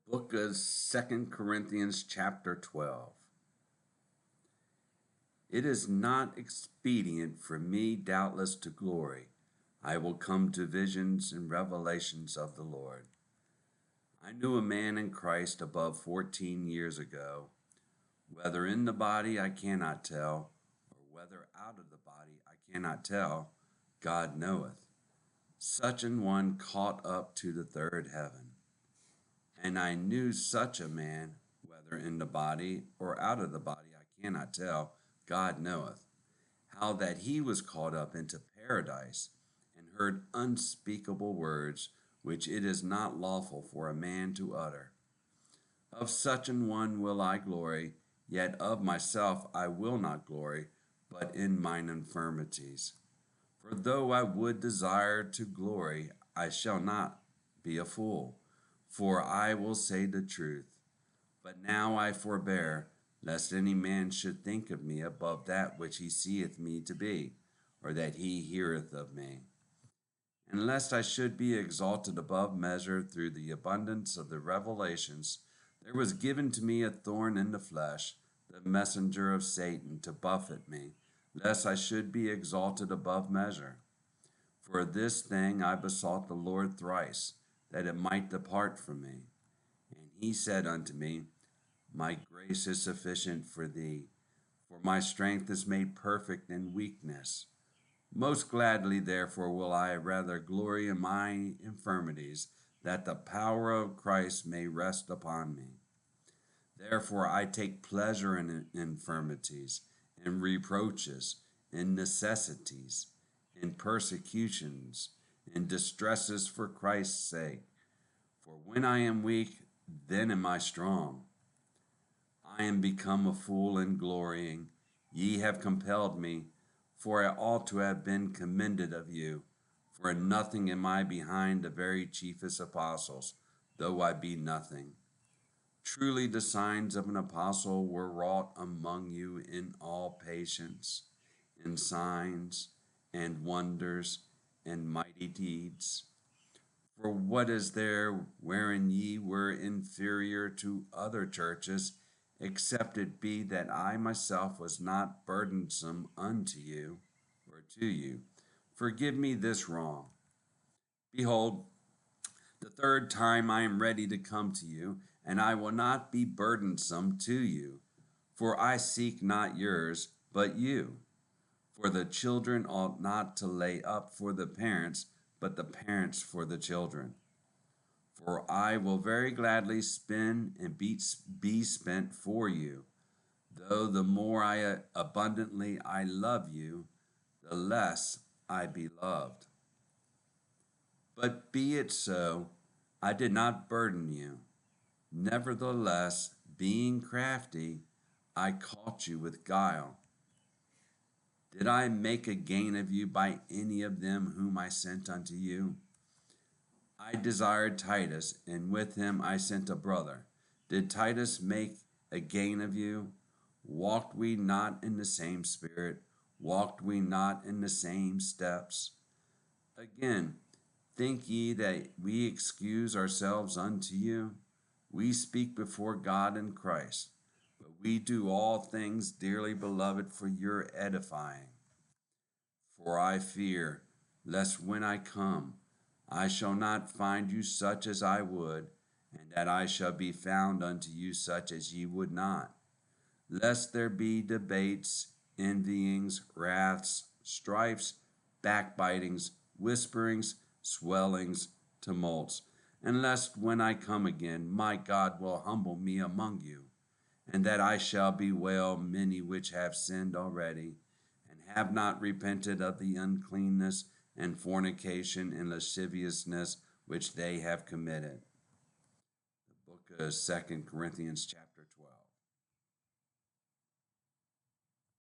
Book of Second Corinthians chapter 12. It is not expedient for me doubtless to glory. I will come to visions and revelations of the Lord. I knew a man in Christ above 14 years ago, whether in the body I cannot tell, or whether out of the body I cannot tell, God knoweth. Such an one caught up to the third heaven. And I knew such a man, whether in the body or out of the body, I cannot tell, God knoweth, how that he was caught up into paradise, and heard unspeakable words, which it is not lawful for a man to utter. Of such an one will I glory, yet of myself I will not glory, but in mine infirmities. For though I would desire to glory, I shall not be a fool, for I will say the truth. But now I forbear, lest any man should think of me above that which he seeth me to be, or that he heareth of me. And lest I should be exalted above measure through the abundance of the revelations, there was given to me a thorn in the flesh, the messenger of Satan, to buffet me, lest I should be exalted above measure. For this thing I besought the Lord thrice, that it might depart from me. And he said unto me, My grace is sufficient for thee, for my strength is made perfect in weakness. Most gladly, therefore, will I rather glory in my infirmities, that the power of Christ may rest upon me. Therefore I take pleasure in infirmities, in reproaches, in necessities, in persecutions, in distresses for Christ's sake. For when I am weak, then am I strong. I am become a fool in glorying. Ye have compelled me, for I ought to have been commended of you. For in nothing am I behind the very chiefest apostles, though I be nothing. Truly the signs of an apostle were wrought among you in all patience, in signs and wonders and mighty deeds. For what is there wherein ye were inferior to other churches, except it be that I myself was not burdensome unto you, or to you? Forgive me this wrong. Behold, the third time I am ready to come to you, and I will not be burdensome to you. For I seek not yours, but you. For the children ought not to lay up for the parents, but the parents for the children. For I will very gladly spend and be spent for you, though the more I abundantly I love you, the less I be loved. But be it so, I did not burden you. Nevertheless, being crafty, I caught you with guile. Did I make a gain of you by any of them whom I sent unto you? I desired Titus, and with him I sent a brother. Did Titus make a gain of you? Walked we not in the same spirit? Walked we not in the same steps? Again, think ye that we excuse ourselves unto you? We speak before God and Christ, but we do all things, dearly beloved, for your edifying. For I fear, lest when I come, I shall not find you such as I would, and that I shall be found unto you such as ye would not. Lest there be debates, envyings, wraths, strifes, backbitings, whisperings, swellings, tumults, and lest when I come again, my God will humble me among you, and that I shall bewail many which have sinned already, and have not repented of the uncleanness and fornication and lasciviousness which they have committed. The book of 2 Corinthians chapter